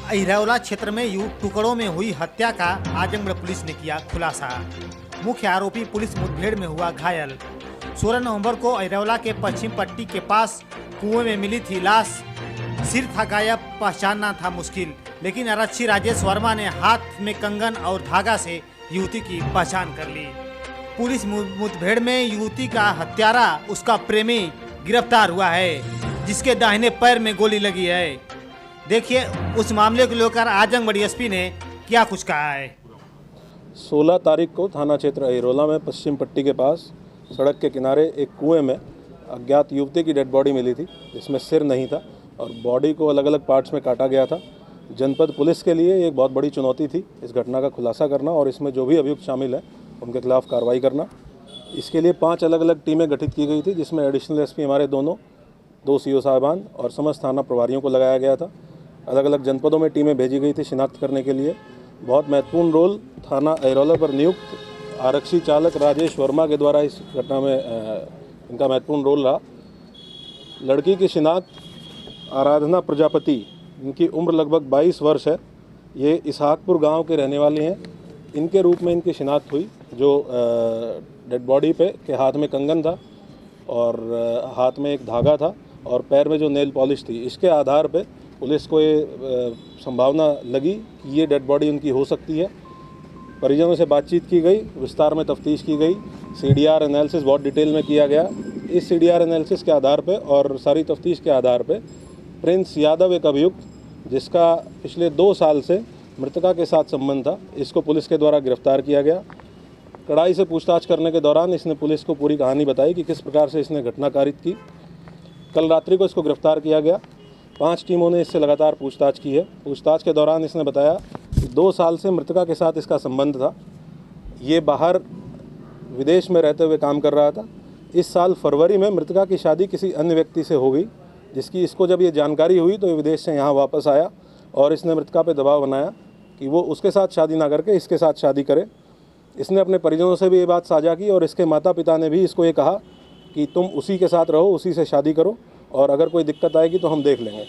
अहिरौला क्षेत्र में टुकड़ों में हुई हत्या का आजमगढ़ पुलिस ने किया खुलासा। मुख्य आरोपी पुलिस मुठभेड़ में हुआ घायल। 16 नवंबर को अहिरौला के पश्चिम पट्टी के पास कुएं में मिली थी लाश। सिर था गायब, पहचानना था मुश्किल, लेकिन आरक्षी राजेश वर्मा ने हाथ में कंगन और धागा से युवती की पहचान कर ली। पुलिस मुठभेड़ में युवती का हत्यारा उसका प्रेमी गिरफ्तार हुआ है, जिसके दाहिने पैर में गोली लगी है। देखिए उस मामले को लेकर आजमगढ़ एसपी ने क्या कुछ कहा है। 16 तारीख को थाना क्षेत्र अहिरौला में पश्चिम पट्टी के पास सड़क के किनारे एक कुएं में अज्ञात युवती की डेड बॉडी मिली थी, जिसमें सिर नहीं था और बॉडी को अलग अलग पार्ट्स में काटा गया था। जनपद पुलिस के लिए एक बहुत बड़ी चुनौती थी इस घटना का खुलासा करना और इसमें जो भी अभियुक्त शामिल है उनके खिलाफ कार्रवाई करना। इसके लिए 5 अलग अलग टीमें गठित की गई थी, जिसमें एडिशनल एसपी हमारे दो सीओ साहिबान और समस्त थाना प्रभारियों को लगाया गया था। अलग अलग जनपदों में टीमें भेजी गई थी शिनाख्त करने के लिए। बहुत महत्वपूर्ण रोल थाना अहिरौला पर नियुक्त आरक्षी चालक राजेश वर्मा के द्वारा इस घटना में इनका महत्वपूर्ण रोल रहा। लड़की की शिनाख्त आराधना प्रजापति, इनकी उम्र लगभग 22 वर्ष है। ये इसहाकपुर गांव के रहने वाले हैं। इनके रूप में इनकी शिनाख्त हुई, जो डेड बॉडी के हाथ में कंगन था और हाथ में एक धागा था और पैर में जो नेल पॉलिश थी। इसके आधार पे पुलिस को ये संभावना लगी कि ये डेड बॉडी उनकी हो सकती है। परिजनों से बातचीत की गई, विस्तार में तफ्तीश की गई, सीडीआर एनालिसिस बहुत डिटेल में किया गया। इस सीडीआर एनालिसिस के आधार पे और सारी तफ्तीश के आधार पे प्रिंस यादव, एक अभियुक्त जिसका पिछले 2 साल से मृतका के साथ संबंध था, इसको पुलिस के द्वारा गिरफ्तार किया गया। कड़ाई से पूछताछ करने के दौरान इसने पुलिस को पूरी कहानी बताई कि किस प्रकार से इसने घटना कारित की। कल रात्रि को इसको गिरफ्तार किया गया। 5 टीमों ने इससे लगातार पूछताछ की है। पूछताछ के दौरान इसने बताया कि 2 साल से मृतका के साथ इसका संबंध था। ये बाहर विदेश में रहते हुए काम कर रहा था। इस साल फरवरी में मृतका की शादी किसी अन्य व्यक्ति से हो गई, जिसकी इसको जब ये जानकारी हुई तो ये विदेश से यहाँ वापस आया और इसने मृतका पे दबाव बनाया कि वो उसके साथ शादी ना करके इसके साथ शादी करे। इसने अपने परिजनों से भी ये बात साझा की और इसके माता पिता ने भी इसको ये कहा कि तुम उसी के साथ रहो, उसी से शादी करो और अगर कोई दिक्कत आएगी तो हम देख लेंगे।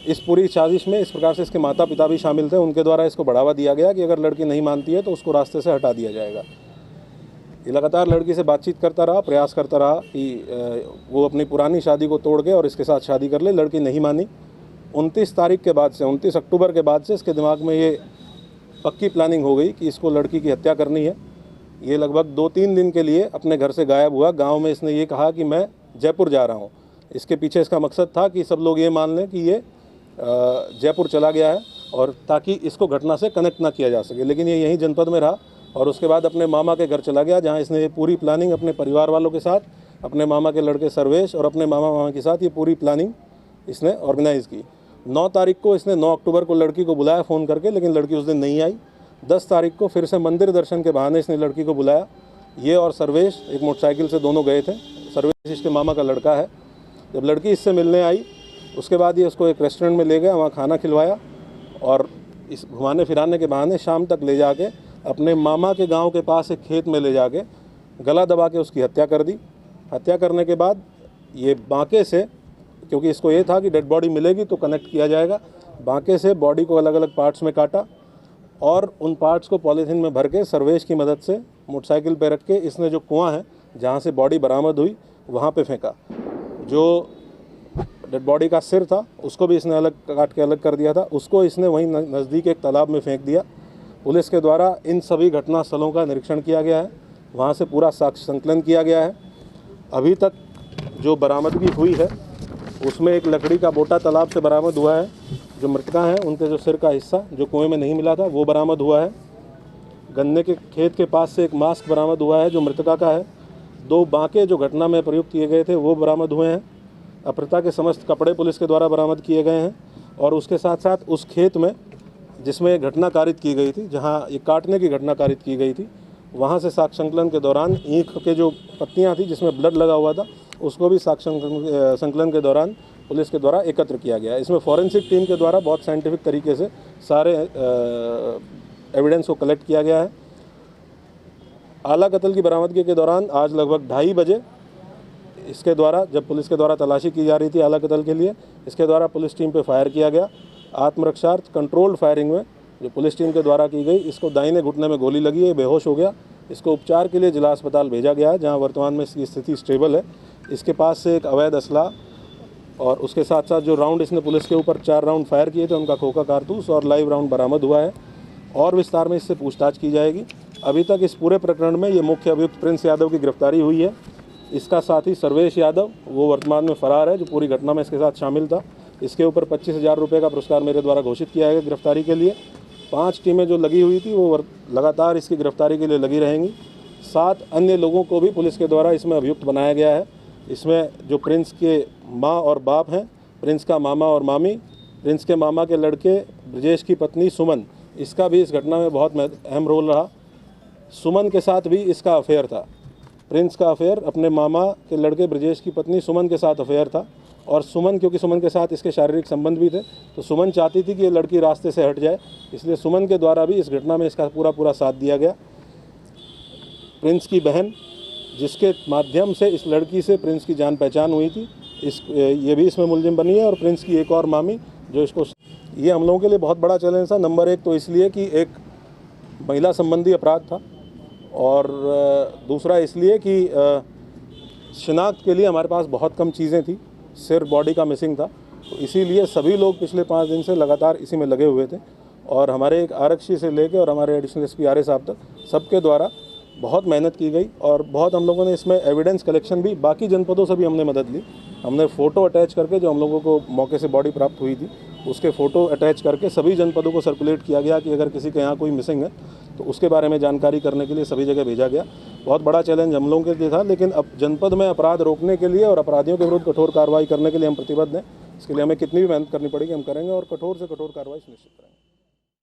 इस पूरी साजिश में इस प्रकार से इसके माता पिता भी शामिल थे। उनके द्वारा इसको बढ़ावा दिया गया कि अगर लड़की नहीं मानती है तो उसको रास्ते से हटा दिया जाएगा। ये लगातार लड़की से बातचीत करता रहा, प्रयास करता रहा कि वो अपनी पुरानी शादी को तोड़ के और इसके साथ शादी कर ले। लड़की नहीं मानी। 29 तारीख के बाद से, 29 अक्टूबर के बाद से इसके दिमाग में ये पक्की प्लानिंग हो गई कि इसको लड़की की हत्या करनी है। ये लगभग 2-3 दिन के लिए अपने घर से गायब हुआ। गाँव में इसने ये कहा कि मैं जयपुर जा रहा हूँ। इसके पीछे इसका मकसद था कि सब लोग ये मान लें कि ये जयपुर चला गया है और ताकि इसको घटना से कनेक्ट ना किया जा सके। लेकिन ये यहीं जनपद में रहा और उसके बाद अपने मामा के घर चला गया, जहाँ इसने ये पूरी प्लानिंग अपने परिवार वालों के साथ, अपने मामा के लड़के सर्वेश और अपने मामा के साथ ये पूरी प्लानिंग इसने ऑर्गेनाइज़ की। 9 तारीख को इसने 9 अक्टूबर को लड़की को बुलाया फ़ोन करके, लेकिन लड़की उस दिन नहीं आई। 10 तारीख को फिर से मंदिर दर्शन के बहाने इसने लड़की को बुलाया। ये और सर्वेश एक मोटरसाइकिल से दोनों गए थे। सर्वेश इसके मामा का लड़का है। जब लड़की इससे मिलने आई उसके बाद ये उसको एक रेस्टोरेंट में ले गया, वहाँ खाना खिलवाया और इस घुमाने फिराने के बहाने शाम तक ले जाके अपने मामा के गांव के पास एक खेत में ले जाके गला दबा के उसकी हत्या कर दी। हत्या करने के बाद ये बांके से, क्योंकि इसको ये था कि डेड बॉडी मिलेगी तो कनेक्ट किया जाएगा, बांके से बॉडी को अलग अलग पार्ट्स में काटा और उन पार्ट्स को पॉलीथीन में भर के सर्वेश की मदद से मोटरसाइकिल पर रख के इसने जो कुआं है जहाँ से बॉडी बरामद हुई वहाँ पे फेंका। जो डेड बॉडी का सिर था उसको भी इसने अलग काट के अलग कर दिया था, उसको इसने वहीं नज़दीक एक तालाब में फेंक दिया। पुलिस के द्वारा इन सभी घटना स्थलों का निरीक्षण किया गया है, वहाँ से पूरा साक्ष्य संकलन किया गया है। अभी तक जो बरामदगी हुई है उसमें एक लकड़ी का बोटा तालाब से बरामद हुआ है। जो मृतका हैं उनके जो सिर का हिस्सा जो कुएं में नहीं मिला था वो बरामद हुआ है। गन्ने के खेत के पास से एक मास्क बरामद हुआ है जो मृतका का है। 2 बांके जो घटना में प्रयुक्त किए गए थे वो बरामद हुए हैं। अपहृता के समस्त कपड़े पुलिस के द्वारा बरामद किए गए हैं और उसके साथ साथ उस खेत में जिसमें घटना कारित की गई थी, जहां ये काटने की घटना कारित की गई थी, वहां से साक्ष्य संकलन के दौरान ईंख के जो पत्तियां थी जिसमें ब्लड लगा हुआ था उसको भी साक्ष्य संकलन के दौरान पुलिस के द्वारा एकत्र किया गया। इसमें फॉरेंसिक टीम के द्वारा बहुत साइंटिफिक तरीके से सारे एविडेंस को कलेक्ट किया गया है। आला कत्ल की बरामदगी के दौरान आज लगभग 2:30 बजे इसके द्वारा, जब पुलिस के द्वारा तलाशी की जा रही थी आला कत्ल के लिए, इसके द्वारा पुलिस टीम पे फायर किया गया। आत्मरक्षार्थ कंट्रोल्ड फायरिंग में जो पुलिस टीम के द्वारा की गई, इसको दाहिने घुटने में गोली लगी है, बेहोश हो गया। इसको उपचार के लिए जिला अस्पताल भेजा गया है, जहां वर्तमान में इसकी स्थिति स्टेबल है। इसके पास से एक अवैध असला और उसके साथ साथ जो राउंड इसने पुलिस के ऊपर 4 राउंड फायर किए थे, उनका खोखा कारतूस और लाइव राउंड बरामद हुआ है और विस्तार में इससे पूछताछ की जाएगी। अभी तक इस पूरे प्रकरण में ये मुख्य अभियुक्त प्रिंस यादव की गिरफ्तारी हुई है। इसका साथी सर्वेश यादव, वो वर्तमान में फरार है, जो पूरी घटना में इसके साथ शामिल था। इसके ऊपर 25,000 रुपये का पुरस्कार मेरे द्वारा घोषित किया गया गिरफ्तारी के लिए। 5 टीमें जो लगी हुई थी वो लगातार इसकी गिरफ्तारी के लिए लगी रहेंगी। 7 अन्य लोगों को भी पुलिस के द्वारा इसमें अभियुक्त बनाया गया है। इसमें जो प्रिंस के माँ और बाप हैं, प्रिंस का मामा और मामी, प्रिंस के मामा के लड़के ब्रजेश की पत्नी सुमन, इसका भी इस घटना में बहुत अहम रोल रहा। सुमन के साथ भी इसका अफेयर था। प्रिंस का अफेयर अपने मामा के लड़के ब्रजेश की पत्नी सुमन के साथ अफेयर था और सुमन, क्योंकि सुमन के साथ इसके शारीरिक संबंध भी थे, तो सुमन चाहती थी कि ये लड़की रास्ते से हट जाए, इसलिए सुमन के द्वारा भी इस घटना में इसका पूरा साथ दिया गया। प्रिंस की बहन, जिसके माध्यम से इस लड़की से प्रिंस की जान पहचान हुई थी, ये भी इसमें मुलजिम बनी है। और प्रिंस की एक और मामी जो इसको, ये हम लोगों के लिए बहुत बड़ा चैलेंज था। नंबर 1 तो इसलिए कि एक महिला संबंधी अपराध था और दूसरा इसलिए कि शिनाख्त के लिए हमारे पास बहुत कम चीज़ें थी, सिर बॉडी का मिसिंग था, तो इसीलिए सभी लोग पिछले 5 दिन से लगातार इसी में लगे हुए थे। और हमारे एक आरक्षी से लेकर और हमारे एडिशनल एसपी आरए साहब तक सबके द्वारा बहुत मेहनत की गई और बहुत हम लोगों ने इसमें एविडेंस कलेक्शन भी बाकी जनपदों से भी हमने मदद ली। हमने फ़ोटो अटैच करके, जो हम लोगों को मौके से बॉडी प्राप्त हुई थी, उसके फ़ोटो अटैच करके सभी जनपदों को सर्कुलेट किया गया कि अगर किसी के यहाँ कोई मिसिंग है तो उसके बारे में जानकारी करने के लिए सभी जगह भेजा गया। बहुत बड़ा चैलेंज हम लोगों के लिए था, लेकिन अब जनपद में अपराध रोकने के लिए और अपराधियों के विरुद्ध कठोर कार्रवाई करने के लिए हम प्रतिबद्ध हैं। इसके लिए हमें कितनी भी मेहनत करनी पड़ेगी हम करेंगे और कठोर से कठोर कार्रवाई सुनिश्चित करेंगे।